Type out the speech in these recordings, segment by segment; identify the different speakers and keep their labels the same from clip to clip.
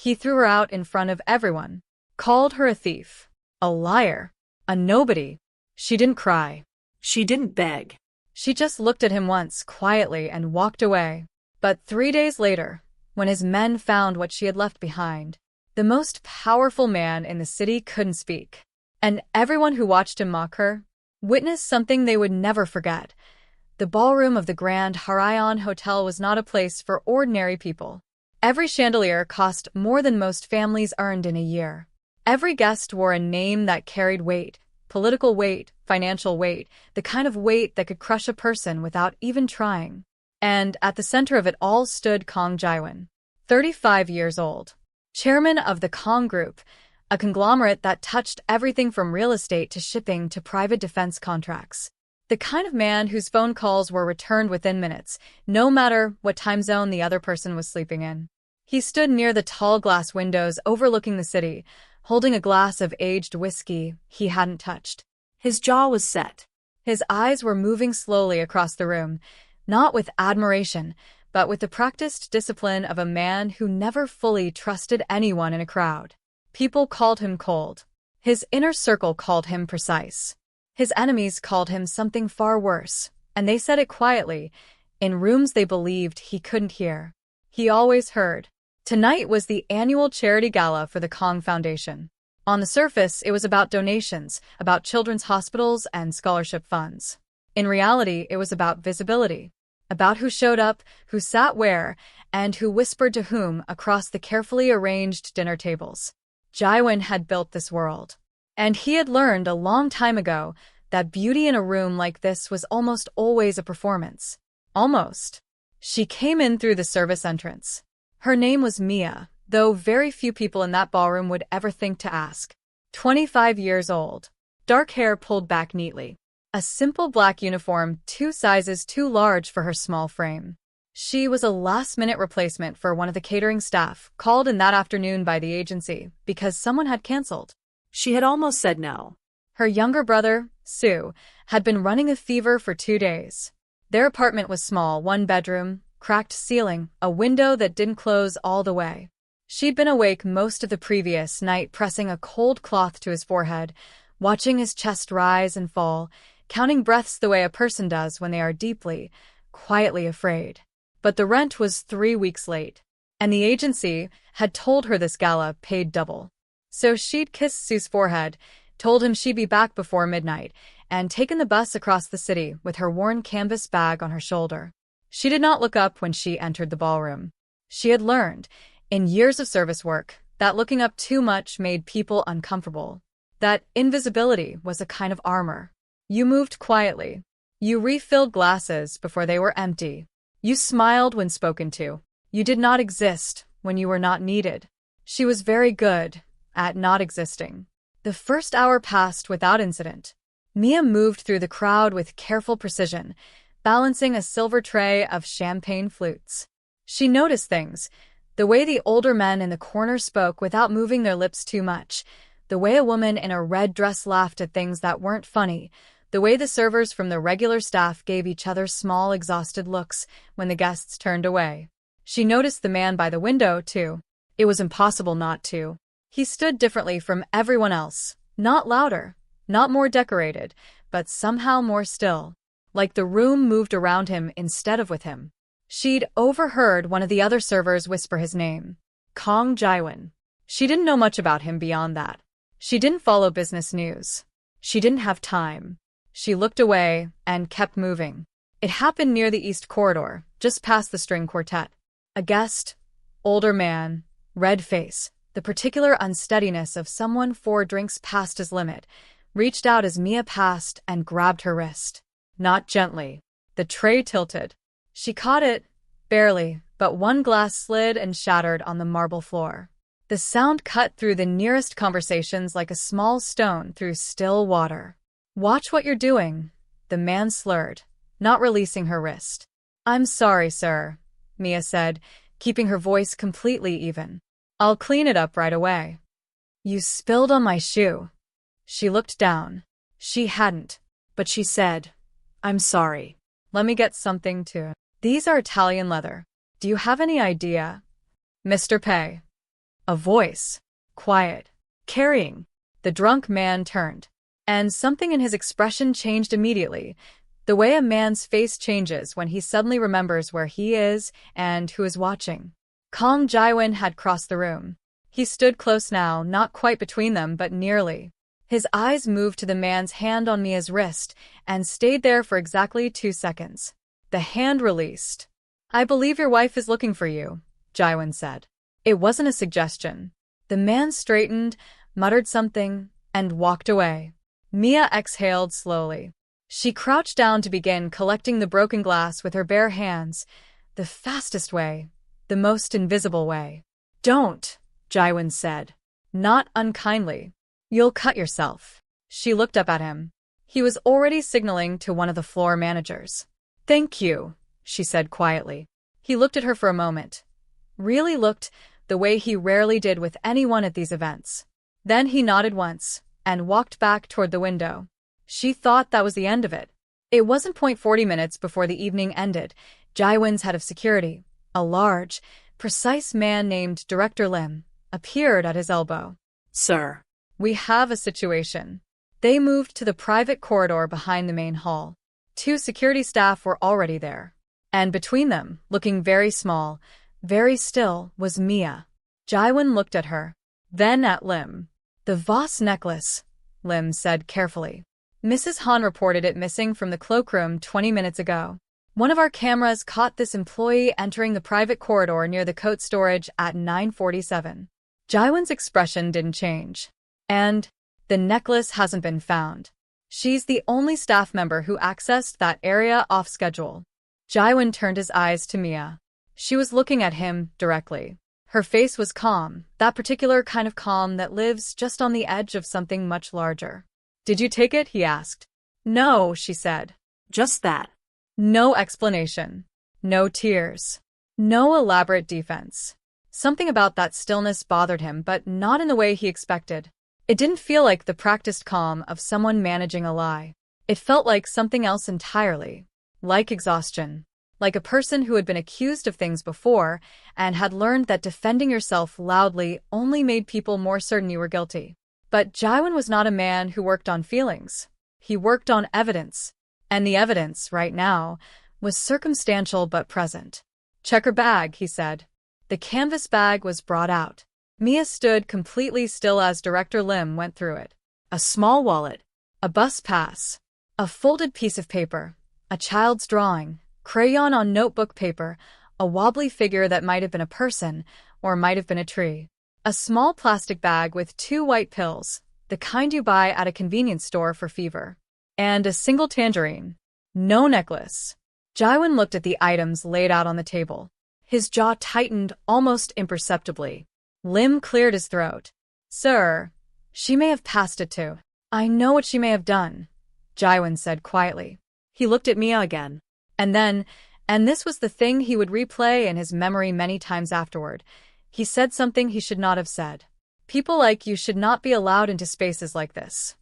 Speaker 1: He threw her out in front of everyone, called her a thief, a liar, a nobody. She didn't cry.
Speaker 2: She didn't beg.
Speaker 1: She just looked at him once quietly and walked away. But 3 days later, when his men found what she had left behind, the most powerful man in the city couldn't speak. And everyone who watched him mock her witnessed something they would never forget. The ballroom of the Grand Harayan Hotel was not a place for ordinary people. Every chandelier cost more than most families earned in a year. Every guest wore a name that carried weight, political weight, financial weight, the kind of weight that could crush a person without even trying. And at the center of it all stood Kang Jiwon, 35 years old, chairman of the Kang Group, a conglomerate that touched everything from real estate to shipping to private defense contracts. The kind of man whose phone calls were returned within minutes, no matter what time zone the other person was sleeping in. He stood near the tall glass windows overlooking the city, holding a glass of aged whiskey he hadn't touched.
Speaker 2: His jaw was set.
Speaker 1: His eyes were moving slowly across the room, not with admiration, but with the practiced discipline of a man who never fully trusted anyone in a crowd. People called him cold. His inner circle called him precise. His enemies called him something far worse, and they said it quietly, in rooms they believed he couldn't hear. He always heard. Tonight was the annual charity gala for the Kang Foundation. On the surface, it was about donations, about children's hospitals and scholarship funds. In reality, it was about visibility, about who showed up, who sat where, and who whispered to whom across the carefully arranged dinner tables. Jiwon had built this world. And he had learned a long time ago that beauty in a room like this was almost always a performance. Almost. She came in through the service entrance. Her name was Mia, though very few people in that ballroom would ever think to ask. 25 years old. Dark hair pulled back neatly. A simple black uniform 2 sizes too large for her small frame. She was a last-minute replacement for one of the catering staff, called in that afternoon by the agency, because someone had canceled.
Speaker 2: She had almost said no.
Speaker 1: Her younger brother, Sue, had been running a fever for 2 days. Their apartment was small, 1 bedroom, cracked ceiling, a window that didn't close all the way. She'd been awake most of the previous night, pressing a cold cloth to his forehead, watching his chest rise and fall, counting breaths the way a person does when they are deeply, quietly afraid. But the rent was 3 weeks late, and the agency had told her this gala paid double. So she'd kissed Sue's forehead, told him she'd be back before midnight, and taken the bus across the city with her worn canvas bag on her shoulder. She did not look up when she entered the ballroom. She had learned, in years of service work, that looking up too much made people uncomfortable, that invisibility was a kind of armor. You moved quietly. You refilled glasses before they were empty. You smiled when spoken to. You did not exist when you were not needed. She was very good at not existing. The first hour passed without incident. Mia moved through the crowd with careful precision, balancing a silver tray of champagne flutes. She noticed things, the way the older men in the corner spoke without moving their lips too much, the way a woman in a red dress laughed at things that weren't funny, the way the servers from the regular staff gave each other small, exhausted looks when the guests turned away. She noticed the man by the window, too. It was impossible not to. He stood differently from everyone else, not louder, not more decorated, but somehow more still, like the room moved around him instead of with him. She'd overheard one of the other servers whisper his name, Kang Jiwon. She didn't know much about him beyond that. She didn't follow business news. She didn't have time. She looked away and kept moving. It happened near the East Corridor, just past the string quartet. A guest, older man, red face, the particular unsteadiness of someone 4 drinks past his limit, reached out as Mia passed and grabbed her wrist. Not gently. The tray tilted. She caught it, barely, but one glass slid and shattered on the marble floor. The sound cut through the nearest conversations like a small stone through still water. "Watch what you're doing," the man slurred, not releasing her wrist. "I'm sorry, sir," Mia said, keeping her voice completely even. "I'll clean it up right away." "You spilled on my shoe." She looked down. She hadn't, but she said, "I'm sorry. Let me get something to. These are Italian leather. Do you have any idea?" "Mr. Pei." A voice. Quiet. Carrying. The drunk man turned. And something in his expression changed immediately. The way a man's face changes when he suddenly remembers where he is and who is watching. Kang Jiwon had crossed the room. He stood close now, not quite between them, but nearly. His eyes moved to the man's hand on Mia's wrist and stayed there for exactly 2 seconds. The hand released. "I believe your wife is looking for you," Jiwon said. It wasn't a suggestion. The man straightened, muttered something, and walked away. Mia exhaled slowly. She crouched down to begin collecting the broken glass with her bare hands. The fastest way. The most invisible way. "Don't," Jiwon said. Not unkindly. "You'll cut yourself." She looked up at him. He was already signaling to one of the floor managers. "Thank you," she said quietly. He looked at her for a moment. Really looked, the way he rarely did with anyone at these events. Then he nodded once and walked back toward the window. She thought that was the end of it. It wasn't 40 minutes before the evening ended. Jiwon's head of security, a large, precise man named Director Lim, appeared at his elbow.
Speaker 2: "Sir."
Speaker 1: "We have a situation." They moved to the private corridor behind the main hall. 2 security staff were already there. And between them, looking very small, very still, was Mia. Jiwon looked at her. Then at Lim. "The Voss necklace," Lim said carefully. "Mrs. Han reported it missing from the cloakroom 20 minutes ago. One of our cameras caught this employee entering the private corridor near the coat storage at 9:47. Jiwon's expression didn't change. "And the necklace hasn't been found. She's the only staff member who accessed that area off schedule." Jiwon turned his eyes to Mia. She was looking at him directly. Her face was calm, that particular kind of calm that lives just on the edge of something much larger. "Did you take it?" he asked. "No," she said.
Speaker 2: "Just that."
Speaker 1: No explanation. No tears. No elaborate defense. Something about that stillness bothered him, but not in the way he expected. It didn't feel like the practiced calm of someone managing a lie. It felt like something else entirely. Like exhaustion. Like a person who had been accused of things before and had learned that defending yourself loudly only made people more certain you were guilty. But Jiwon was not a man who worked on feelings. He worked on evidence. And the evidence, right now, was circumstantial but present. "Check her bag," he said. The canvas bag was brought out. Mia stood completely still as Director Lim went through it. A small wallet. A bus pass. A folded piece of paper. A child's drawing. Crayon on notebook paper. A wobbly figure that might have been a person, or might have been a tree. A small plastic bag with 2 white pills, the kind you buy at a convenience store for fever. And a single tangerine. No necklace. Jiwon looked at the items laid out on the table. His jaw tightened almost imperceptibly. Lim cleared his throat. "Sir, she may have passed it to." "I know what she may have done," Jiwon said quietly. He looked at Mia again. And then, and this was the thing he would replay in his memory many times afterward, he said something he should not have said. "People like you should not be allowed into spaces like this."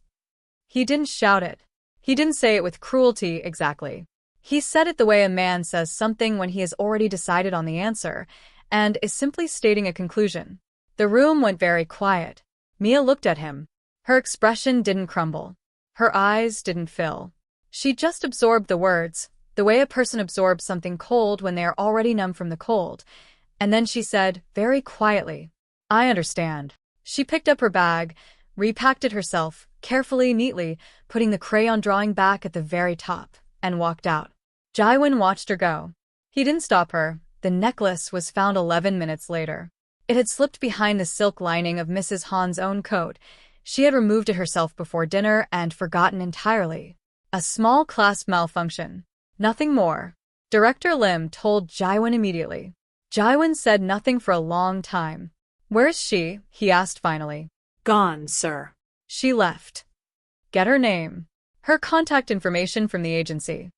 Speaker 1: He didn't shout it. He didn't say it with cruelty exactly. He said it the way a man says something when he has already decided on the answer and is simply stating a conclusion. The room went very quiet. Mia looked at him. Her expression didn't crumble. Her eyes didn't fill. She just absorbed the words, the way a person absorbs something cold when they are already numb from the cold. And then she said, very quietly, "I understand." She picked up her bag, repacked it herself, carefully, neatly, putting the crayon drawing back at the very top, and walked out. Jiwon watched her go. He didn't stop her. The necklace was found 11 minutes later. It had slipped behind the silk lining of Mrs. Han's own coat. She had removed it herself before dinner and forgotten entirely. A small clasp malfunction. Nothing more. Director Lim told Jiwon immediately. Jiwon said nothing for a long time. "Where is she?" he asked finally.
Speaker 2: "Gone, sir."
Speaker 1: "She left." "Get her name." "Her contact information from the agency."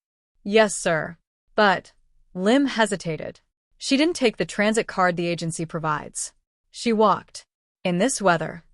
Speaker 1: "Yes, sir." "But..." Lim hesitated. "She didn't take the transit card the agency provides. She walked. In this weather."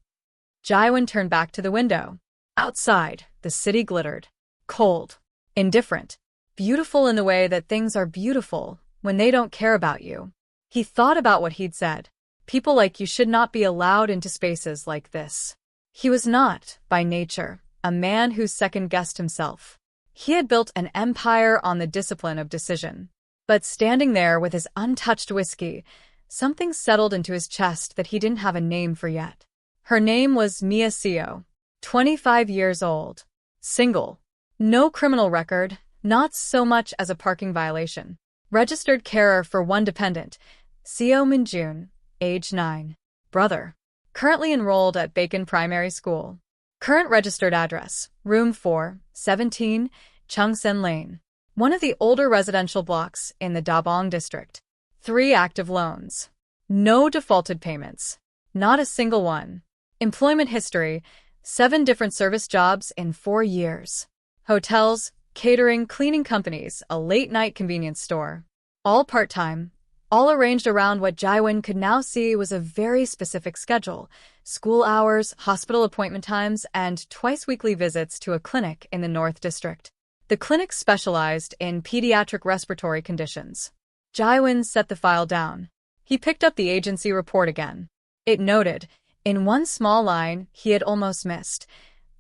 Speaker 1: Jiwon turned back to the window. Outside, the city glittered. Cold. Indifferent. Beautiful in the way that things are beautiful when they don't care about you. He thought about what he'd said. People like you should not be allowed into spaces like this. He was not, by nature, a man who second-guessed himself. He had built an empire on the discipline of decision. But standing there with his untouched whiskey, something settled into his chest that he didn't have a name for yet. Her name was Mia Seo, 25 years old, single, no criminal record, not so much as a parking violation. Registered carer for one dependent, Seo Min-jun, age 9. Brother. Currently enrolled at Bacon Primary School. Current registered address, room 4, 17, Chungsen Lane. One of the older residential blocks in the Dabong district. 3 active loans. No defaulted payments. Not a single one. Employment history, 7 different service jobs in 4 years. Hotels, catering, cleaning companies, a late-night convenience store. All part-time. All arranged around what Jiwon could now see was a very specific schedule: school hours, hospital appointment times, and twice-weekly visits to a clinic in the North District. The clinic specialized in pediatric respiratory conditions. Jiwon set the file down. He picked up the agency report again. It noted, in one small line he had almost missed,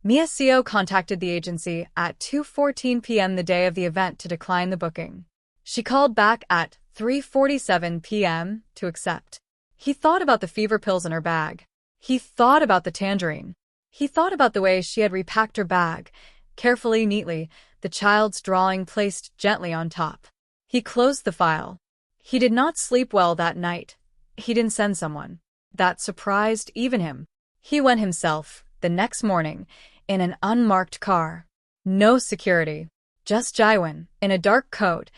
Speaker 1: Mia Seo contacted the agency at 2:14 p.m. the day of the event to decline the booking. She called back at 3:47 p.m. to accept. He thought about the fever pills in her bag. He thought about the tangerine. He thought about the way she had repacked her bag, carefully, neatly, the child's drawing placed gently on top. He closed the file. He did not sleep well that night. He didn't send someone. That surprised even him. He went himself, the next morning, in an unmarked car. No security. Just Jiwon, in a dark coat,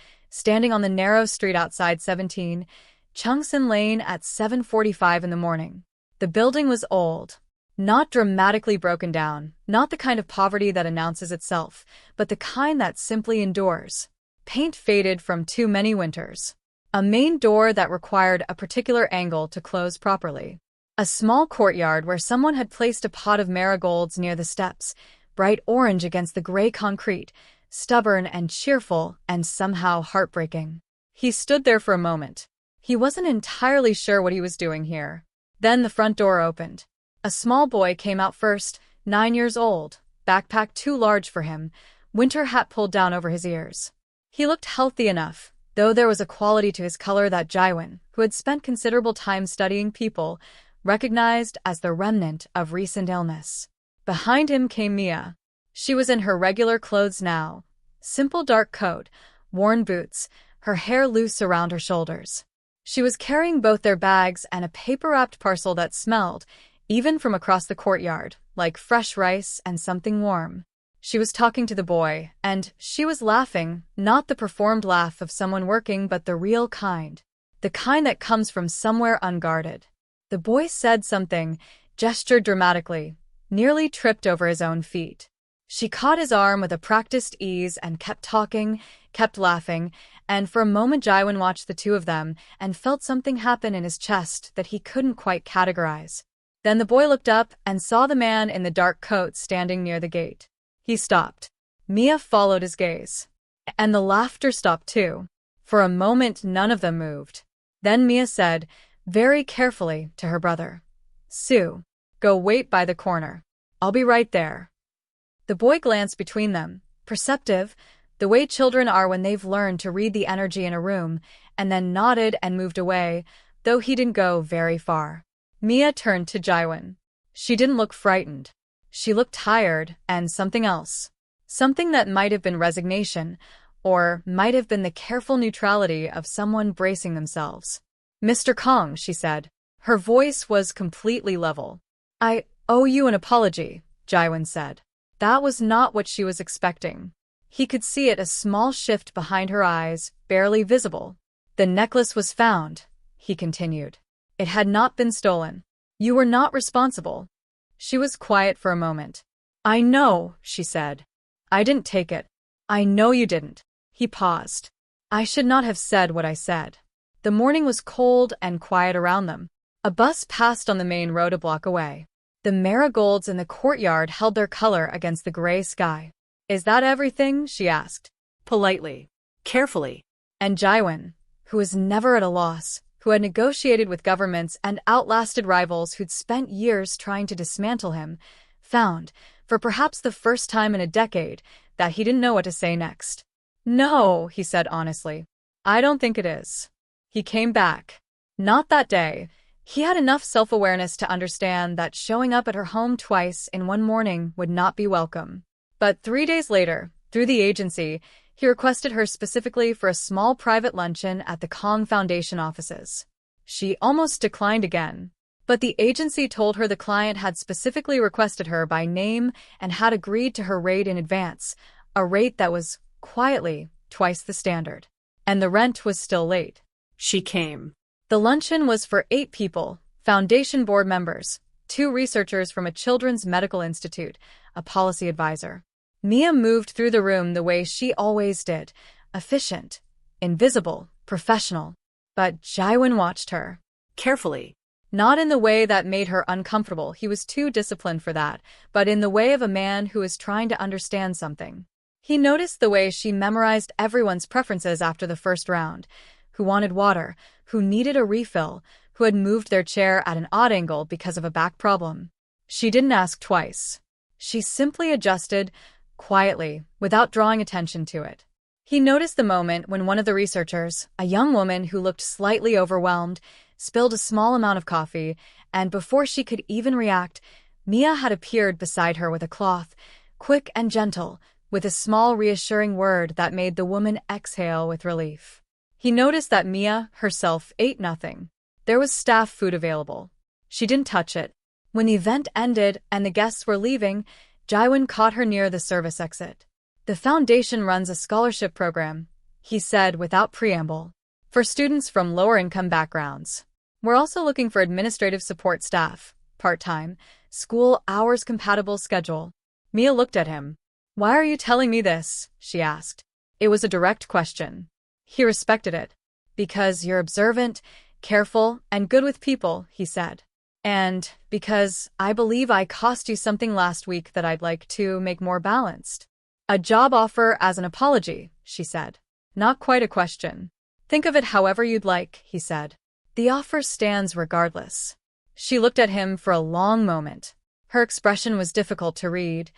Speaker 1: standing on the narrow street outside 17, Chungsen Lane at 7:45 in the morning. The building was old. Not dramatically broken down, not the kind of poverty that announces itself, but the kind that simply endures. Paint faded from too many winters. A main door that required a particular angle to close properly. A small courtyard where someone had placed a pot of marigolds near the steps, bright orange against the gray concrete, stubborn and cheerful and somehow heartbreaking. He stood there for a moment. He wasn't entirely sure what he was doing here. Then the front door opened. A small boy came out first, 9 years old, backpack too large for him, winter hat pulled down over his ears. He looked healthy enough, though there was a quality to his color that Jiwon, who had spent considerable time studying people, recognized as the remnant of recent illness. Behind him came Mia. She was in her regular clothes now, simple dark coat, worn boots, her hair loose around her shoulders. She was carrying both their bags and a paper-wrapped parcel that smelled, even from across the courtyard, like fresh rice and something warm. She was talking to the boy, and she was laughing, not the performed laugh of someone working but the real kind. The kind that comes from somewhere unguarded. The boy said something, gestured dramatically, nearly tripped over his own feet. She caught his arm with a practiced ease and kept talking, kept laughing, and for a moment Jiwon watched the two of them and felt something happen in his chest that he couldn't quite categorize. Then the boy looked up and saw the man in the dark coat standing near the gate. He stopped. Mia followed his gaze. And the laughter stopped too. For a moment none of them moved. Then Mia said, very carefully, to her brother, "Sue, go wait by the corner. I'll be right there." The boy glanced between them, perceptive, the way children are when they've learned to read the energy in a room, and then nodded and moved away, though he didn't go very far. Mia turned to Jiwon. She didn't look frightened. She looked tired, and something else. Something that might have been resignation, or might have been the careful neutrality of someone bracing themselves. "Mr. Kang," she said. Her voice was completely level. "I owe you an apology," Jiwon said. That was not what she was expecting. He could see it, a small shift behind her eyes, barely visible. "The necklace was found," he continued. "It had not been stolen. You were not responsible." She was quiet for a moment. "I know," she said. "I didn't take it. I know you didn't." He paused. "I should not have said what I said." The morning was cold and quiet around them. A bus passed on the main road a block away. The marigolds in the courtyard held their color against the gray sky. "Is that everything?" she asked. Politely. Carefully. And Jiwon, who was never at a loss, who had negotiated with governments and outlasted rivals who'd spent years trying to dismantle him, found, for perhaps the first time in a decade, that he didn't know what to say next. "No," he said honestly. "I don't think it is." He came back. Not that day. He had enough self-awareness to understand that showing up at her home twice in one morning would not be welcome. But 3 days later, through the agency, he requested her specifically for a small private luncheon at the Kang Foundation offices. She almost declined again. But the agency told her the client had specifically requested her by name and had agreed to her rate in advance, a rate that was, quietly, twice the standard. And the rent was still late.
Speaker 2: She came.
Speaker 1: The luncheon was for 8 people, Foundation board members, 2 researchers from a children's medical institute, a policy advisor. Mia moved through the room the way she always did, efficient, invisible, professional. But Jiwon watched her.
Speaker 2: Carefully.
Speaker 1: Not in the way that made her uncomfortable, he was too disciplined for that, but in the way of a man who is trying to understand something. He noticed the way she memorized everyone's preferences after the first round, who wanted water, who needed a refill, who had moved their chair at an odd angle because of a back problem. She didn't ask twice. She simply adjusted, quietly, without drawing attention to it. He noticed the moment when one of the researchers, a young woman who looked slightly overwhelmed, spilled a small amount of coffee, and before she could even react, Mia had appeared beside her with a cloth, quick and gentle, with a small reassuring word that made the woman exhale with relief. He noticed that Mia, herself, ate nothing. There was staff food available. She didn't touch it. When the event ended and the guests were leaving, Jiwon caught her near the service exit. "The foundation runs a scholarship program," he said without preamble, "for students from lower-income backgrounds. We're also looking for administrative support staff, part-time, school hours-compatible schedule." Mia looked at him. "Why are you telling me this?" she asked. It was a direct question. He respected it. "Because you're observant, careful, and good with people," he said. "And because I believe I cost you something last week that I'd like to make more balanced." "A job offer as an apology," she said. "Not quite a question." "Think of it however you'd like," he said. "The offer stands regardless." She looked at him for a long moment. Her expression was difficult to read,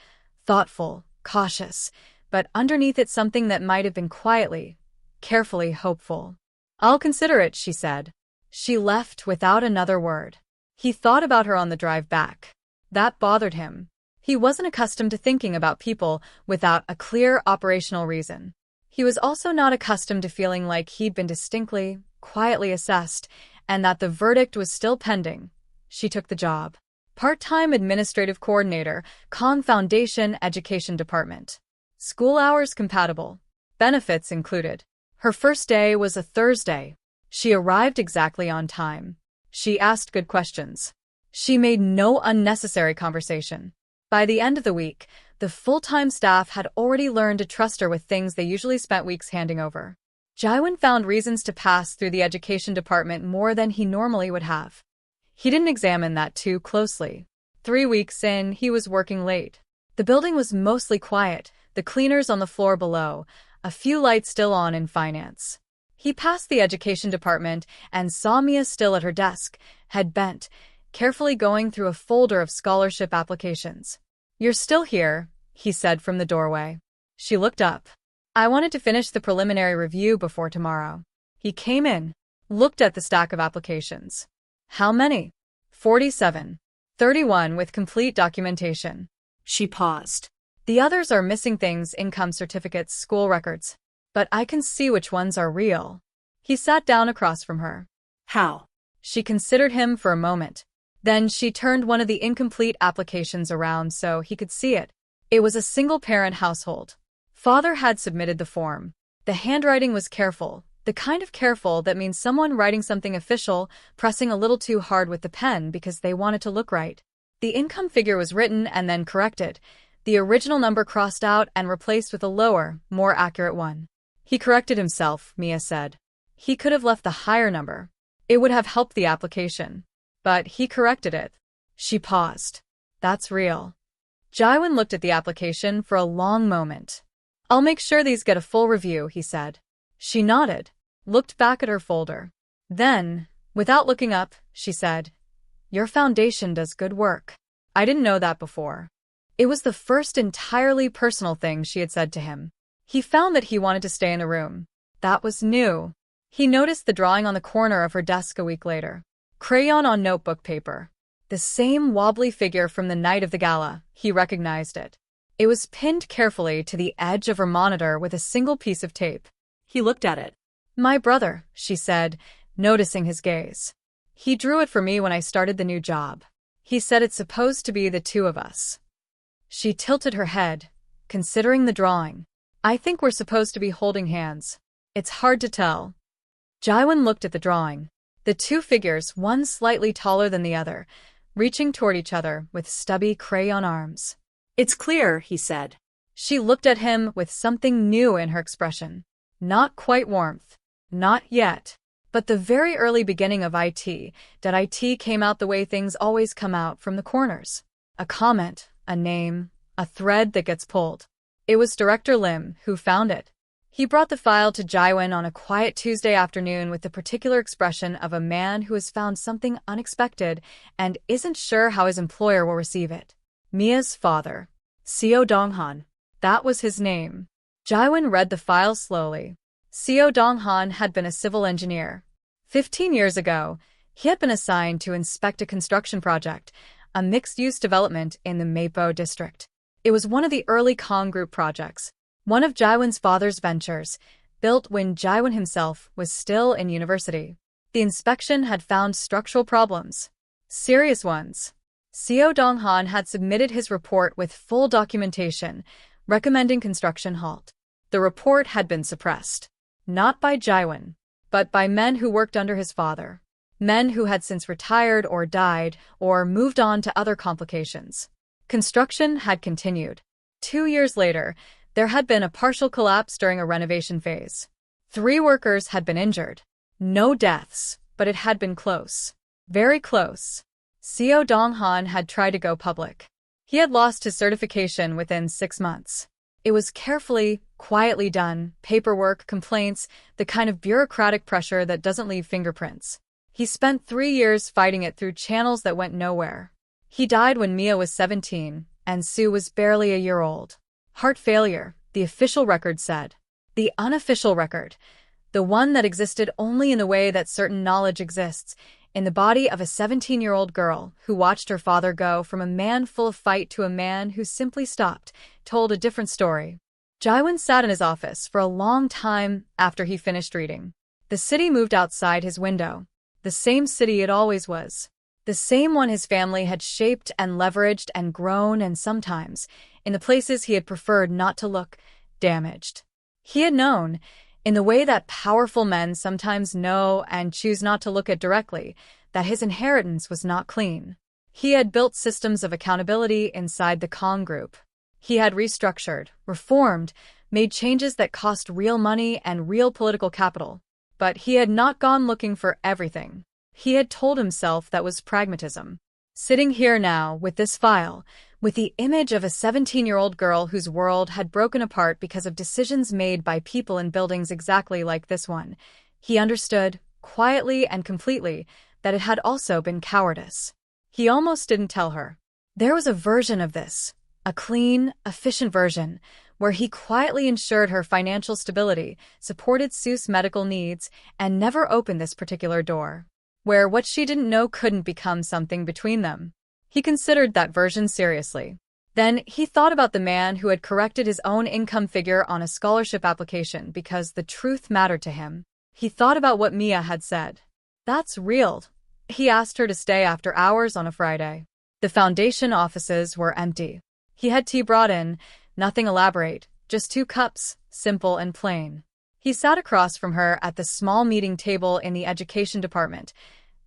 Speaker 1: thoughtful, cautious, but underneath it something that might have been quietly, carefully hopeful. "I'll consider it," she said. She left without another word. He thought about her on the drive back. That bothered him. He wasn't accustomed to thinking about people without a clear operational reason. He was also not accustomed to feeling like he'd been distinctly, quietly assessed, and that the verdict was still pending. She took the job. Part-time administrative coordinator, Kang Foundation Education Department. School hours compatible. Benefits included. Her first day was a Thursday. She arrived exactly on time. She asked good questions. She made no unnecessary conversation. By the end of the week, the full-time staff had already learned to trust her with things they usually spent weeks handing over. Jiwon found reasons to pass through the education department more than he normally would have. He didn't examine that too closely. 3 weeks in, he was working late. The building was mostly quiet, the cleaners on the floor below, a few lights still on in finance. He passed the education department and saw Mia still at her desk, head bent, carefully going through a folder of scholarship applications. "You're still here," he said from the doorway. She looked up. "I wanted to finish the preliminary review before tomorrow." He came in, looked at the stack of applications. "How many?" 47. 31 with complete documentation.
Speaker 2: She paused.
Speaker 1: "The others are missing things, income certificates, school records. But I can see which ones are real." He sat down across from her.
Speaker 2: "How?"
Speaker 1: She considered him for a moment. Then she turned one of the incomplete applications around so he could see it. It was a single-parent household. Father had submitted the form. The handwriting was careful, the kind of careful that means someone writing something official, pressing a little too hard with the pen because they wanted to look right. The income figure was written and then corrected, the original number crossed out and replaced with a lower, more accurate one. He corrected himself, Mia said. He could have left the higher number. It would have helped the application. But he corrected it. She paused. "That's real." Jiwon looked at the application for a long moment. "I'll make sure these get a full review," he said. She nodded, looked back at her folder. Then, Without looking up, she said, "Your foundation does good work." I didn't know that before. It was the first entirely personal thing she had said to him. He found that he wanted to stay in the room. That was new. He noticed the drawing on the corner of her desk a week later. Crayon on notebook paper. The same wobbly figure from the night of the gala. He recognized it. It was pinned carefully to the edge of her monitor with a single piece of tape.
Speaker 2: He looked at it.
Speaker 1: "My brother," she said, noticing his gaze. "He drew it for me when I started the new job. He said it's supposed to be the two of us." She tilted her head, considering the drawing. "I think we're supposed to be holding hands. It's hard to tell." Jiwon looked at the drawing. The two figures, one slightly taller than the other, reaching toward each other with stubby crayon arms.
Speaker 2: "It's clear," he said.
Speaker 1: She looked at him with something new in her expression. Not quite warmth. Not yet. But the very early beginning of IT, that IT came out the way things always come out from the corners. A comment, a name, a thread that gets pulled. It was Director Lim who found it. He brought the file to Jiwon on a quiet Tuesday afternoon with the particular expression of a man who has found something unexpected and isn't sure how his employer will receive it. Mia's father. Seo Donghan. That was his name. Jiwon read the file slowly. Seo Donghan had been a civil engineer. 15 years ago, he had been assigned to inspect a construction project, a mixed-use development in the Mapo district. It was one of the early Kang Group projects, one of Jiwon's father's ventures, built when Jiwon himself was still in university. The inspection had found structural problems. Serious ones. Seo Donghan had submitted his report with full documentation, recommending construction halt. The report had been suppressed. Not by Jiwon, but by men who worked under his father. Men who had since retired or died or moved on to other complications. Construction had continued. 2 years later, there had been a partial collapse during a renovation phase. 3 workers had been injured. No deaths, but it had been close. Very close. Seo Donghan had tried to go public. He had lost his certification within 6 months. It was carefully, quietly done, paperwork, complaints, the kind of bureaucratic pressure that doesn't leave fingerprints. He spent 3 years fighting it through channels that went nowhere. He died when Mia was 17, and Sue was barely a year old. Heart failure, the official record said. The unofficial record, the one that existed only in the way that certain knowledge exists, in the body of a 17-year-old girl who watched her father go from a man full of fight to a man who simply stopped, told a different story. Jiwon sat in his office for a long time after he finished reading. The city moved outside his window. The same city it always was. The same one his family had shaped and leveraged and grown and sometimes, in the places he had preferred not to look, damaged. He had known, in the way that powerful men sometimes know and choose not to look at directly, that his inheritance was not clean. He had built systems of accountability inside the Kang Group. He had restructured, reformed, made changes that cost real money and real political capital. But he had not gone looking for everything. He had told himself that was pragmatism. Sitting here now, with this file, with the image of a 17-year-old girl whose world had broken apart because of decisions made by people in buildings exactly like this one, he understood, quietly and completely, that it had also been cowardice. He almost didn't tell her. There was a version of this, a clean, efficient version, where he quietly ensured her financial stability, supported Sue's medical needs, and never opened this particular door. Where what she didn't know couldn't become something between them. He considered that version seriously. Then he thought about the man who had corrected his own income figure on a scholarship application because the truth mattered to him. He thought about what Mia had said. "That's real." He asked her to stay after hours on a Friday. The foundation offices were empty. He had tea brought in, nothing elaborate, just 2 cups, simple and plain. He sat across from her at the small meeting table in the education department,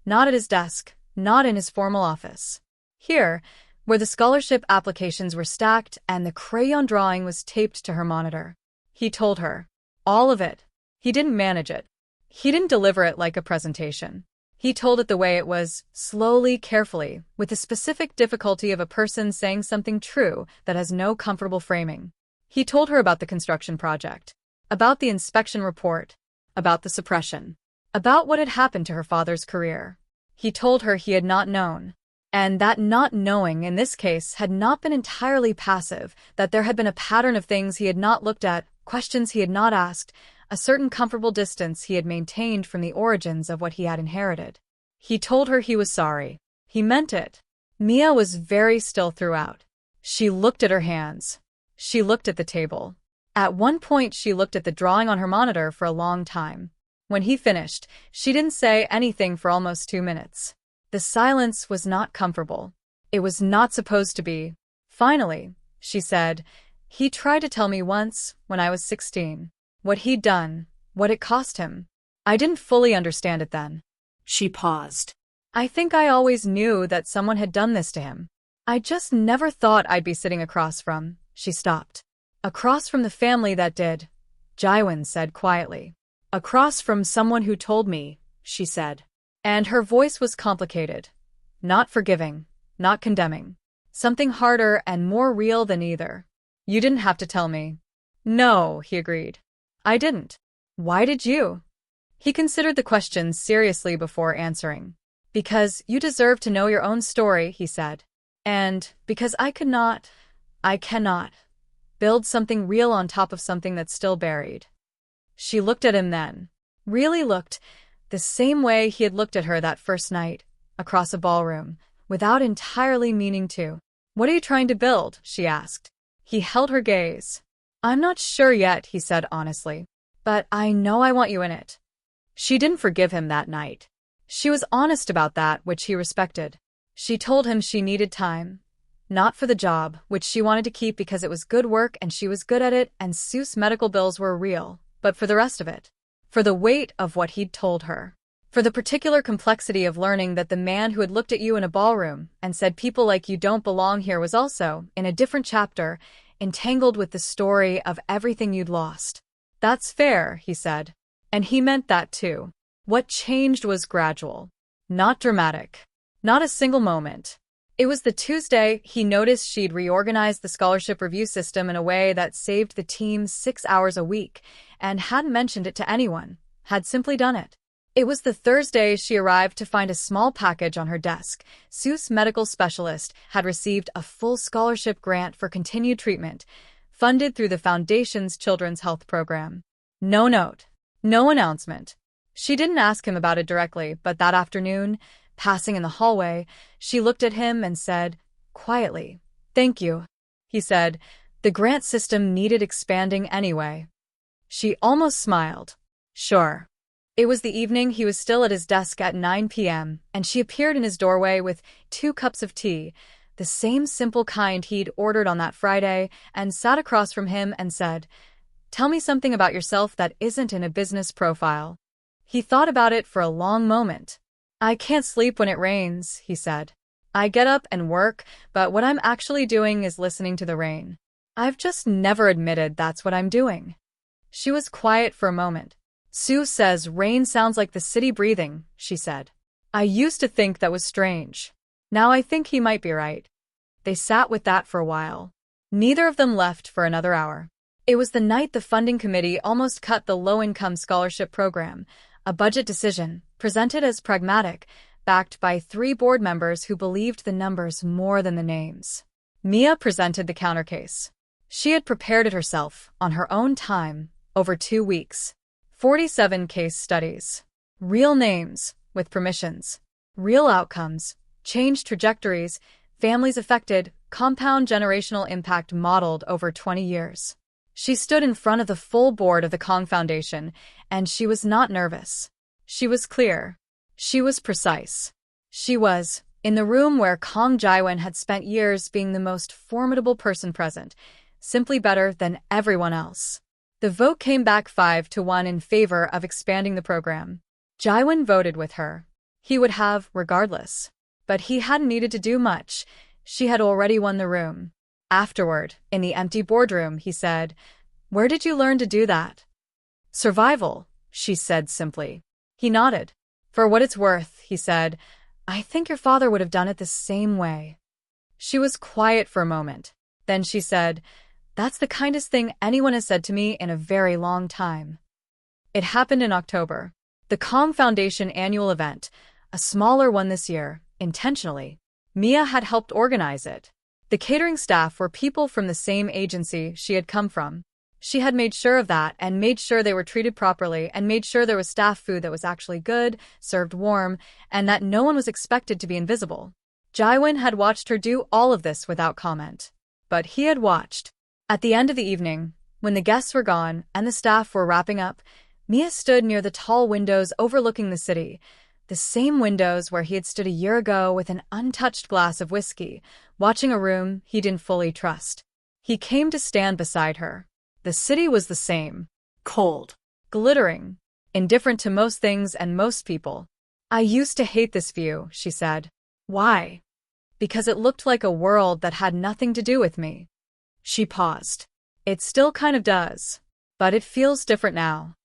Speaker 1: not at his desk, not in his formal office. Here, where the scholarship applications were stacked and the crayon drawing was taped to her monitor. He told her. All of it. He didn't manage it. He didn't deliver it like a presentation. He told it the way it was, slowly, carefully, with the specific difficulty of a person saying something true that has no comfortable framing. He told her about the construction project, about the inspection report, about the suppression. about what had happened to her father's career. He told her he had not known. And that not knowing in this case had not been entirely passive, that there had been a pattern of things he had not looked at, questions he had not asked, a certain comfortable distance he had maintained from the origins of what he had inherited. He told her he was sorry. He meant it. Mia was very still throughout. She looked at her hands. She looked at the table. At one point she looked at the drawing on her monitor for a long time. When he finished, she didn't say anything for almost 2 minutes. The silence was not comfortable. It was not supposed to be. Finally, she said, he tried to tell me once, when I was 16, what he'd done, what it cost him. I didn't fully understand it then.
Speaker 2: She paused.
Speaker 1: I think I always knew that someone had done this to him. I just never thought I'd be sitting across from. She stopped. Across from the family that did, Jiwon said quietly. Across from someone who told me, she said. And her voice was complicated. Not forgiving, not condemning. Something harder and more real than either. You didn't have to tell me. No, he agreed. I didn't. Why did you? He considered the question seriously before answering. Because you deserve to know your own story, he said. And because I cannot build something real on top of something that's still buried. She looked at him then. Really looked, the same way he had looked at her that first night, across a ballroom, without entirely meaning to. What are you trying to build? She asked. He held her gaze. I'm not sure yet, he said honestly. But I know I want you in it. She didn't forgive him that night. She was honest about that, which he respected. She told him she needed time. Not for the job, which she wanted to keep because it was good work and she was good at it and Seuss medical bills were real, but for the rest of it. For the weight of what he'd told her. For the particular complexity of learning that the man who had looked at you in a ballroom and said people like you don't belong here was also, in a different chapter, entangled with the story of everything you'd lost. That's fair, he said. And he meant that too. What changed was gradual. Not dramatic. Not a single moment. It was the Tuesday he noticed she'd reorganized the scholarship review system in a way that saved the team 6 hours a week, and hadn't mentioned it to anyone, had simply done it. It was the Thursday she arrived to find a small package on her desk. Seuss medical specialist had received a full scholarship grant for continued treatment, funded through the Foundation's Children's Health Program. No note. No announcement. She didn't ask him about it directly, but that afternoon, passing in the hallway, she looked at him and said, quietly, "Thank you." He said, "The grant system needed expanding anyway." She almost smiled. Sure. It was the evening he was still at his desk at 9 p.m., and she appeared in his doorway with 2 cups of tea, the same simple kind he'd ordered on that Friday, and sat across from him and said, "Tell me something about yourself that isn't in a business profile." He thought about it for a long moment. "I can't sleep when it rains," he said. "I get up and work, but what I'm actually doing is listening to the rain. I've just never admitted that's what I'm doing." She was quiet for a moment. "Sue says rain sounds like the city breathing," she said. "I used to think that was strange. Now I think he might be right." They sat with that for a while. Neither of them left for another hour. It was the night the funding committee almost cut the low-income scholarship program, a budget decision, presented as pragmatic, backed by 3 board members who believed the numbers more than the names. Mia presented the countercase. She had prepared it herself, on her own time, over 2 weeks. 47 case studies. Real names, with permissions. Real outcomes, changed trajectories, families affected, compound generational impact modeled over 20 years. She stood in front of the full board of the Kang Foundation, and she was not nervous. She was clear. She was precise. She was, in the room where Kang Jiwon had spent years being the most formidable person present, simply better than everyone else. The vote came back 5-1 in favor of expanding the program. Jiwon voted with her. He would have, regardless. But he hadn't needed to do much. She had already won the room. Afterward, in the empty boardroom, he said, "Where did you learn to do that?" "Survival," she said simply. He nodded. "For what it's worth," he said, "I think your father would have done it the same way." She was quiet for a moment. Then she said, "That's the kindest thing anyone has said to me in a very long time." It happened in October. The Kang Foundation annual event, a smaller one this year, intentionally. Mia had helped organize it. The catering staff were people from the same agency she had come from. She had made sure of that and made sure they were treated properly and made sure there was staff food that was actually good, served warm, and that no one was expected to be invisible. Jiwon had watched her do all of this without comment. But he had watched. At the end of the evening, when the guests were gone and the staff were wrapping up, Mia stood near the tall windows overlooking the city, the same windows where he had stood a year ago with an untouched glass of whiskey, watching a room he didn't fully trust. He came to stand beside her. The city was the same. Cold. Glittering. Indifferent to most things and most people. "I used to hate this view," she said. "Why?" "Because it looked like a world that had nothing to do with me." She paused. "It still kind of does. But it feels different now."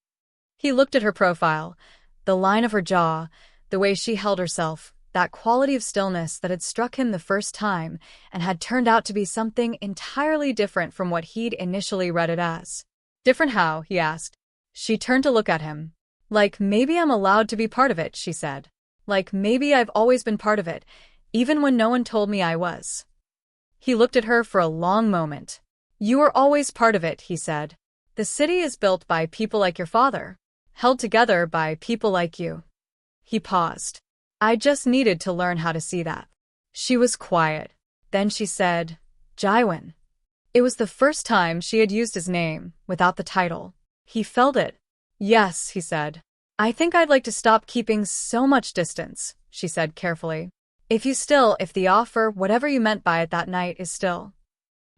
Speaker 1: He looked at her profile, the line of her jaw, the way she held herself, that quality of stillness that had struck him the first time and had turned out to be something entirely different from what he'd initially read it as. "Different how?" he asked. She turned to look at him. "Like maybe I'm allowed to be part of it," she said. "Like maybe I've always been part of it, even when no one told me I was." He looked at her for a long moment. "You were always part of it," he said. "The city is built by people like your father, held together by people like you." He paused. "I just needed to learn how to see that." She was quiet. Then she said, "Jiwon." It was the first time she had used his name, without the title. He felt it. "Yes," he said. "I think I'd like to stop keeping so much distance," she said carefully. If the offer, whatever you meant by it that night, is still."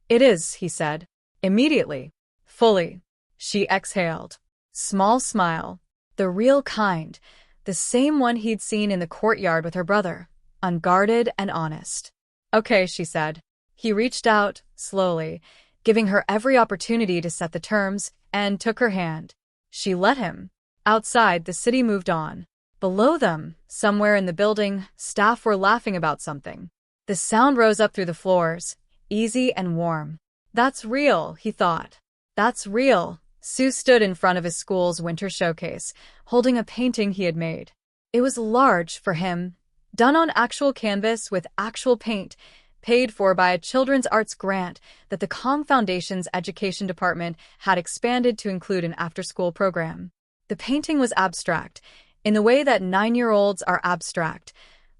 Speaker 1: "It is," he said. Immediately. Fully. She exhaled. Small smile. The real kind. The same one he'd seen in the courtyard with her brother. Unguarded and honest. "Okay," she said. He reached out, slowly, giving her every opportunity to set the terms, and took her hand. She let him. Outside, the city moved on. Below them, somewhere in the building, staff were laughing about something. The sound rose up through the floors, easy and warm. "That's real," he thought. "That's real." Sue stood in front of his school's winter showcase, holding a painting he had made. It was large for him, done on actual canvas with actual paint, paid for by a children's arts grant that the Kang Foundation's education department had expanded to include an after-school program. The painting was abstract, in the way that 9-year-olds are abstract,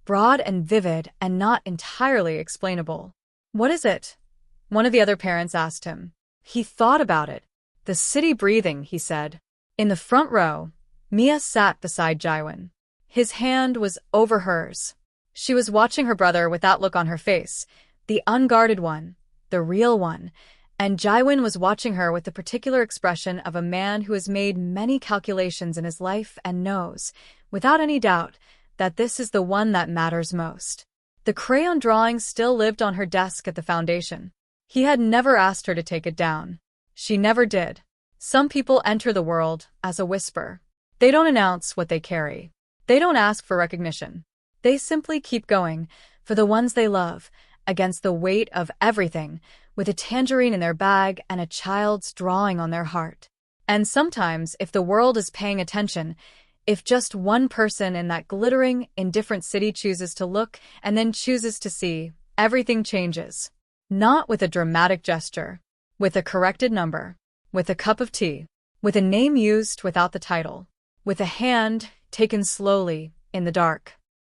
Speaker 1: broad and vivid and not entirely explainable. "What is it?" one of the other parents asked him. He thought about it. "The city breathing," he said. In the front row, Mia sat beside Jiwon. His hand was over hers. She was watching her brother with that look on her face, the unguarded one, the real one, and Jiwon was watching her with the particular expression of a man who has made many calculations in his life and knows, without any doubt, that this is the one that matters most. The crayon drawing still lived on her desk at the foundation. He had never asked her to take it down. She never did. Some people enter the world as a whisper. They don't announce what they carry. They don't ask for recognition. They simply keep going, for the ones they love, against the weight of everything, with a tangerine in their bag and a child's drawing on their heart. And sometimes, if the world is paying attention, if just one person in that glittering, indifferent city chooses to look and then chooses to see, everything changes. Not with a dramatic gesture. With a corrected number, with a cup of tea, with a name used without the title, with a hand taken slowly in the dark.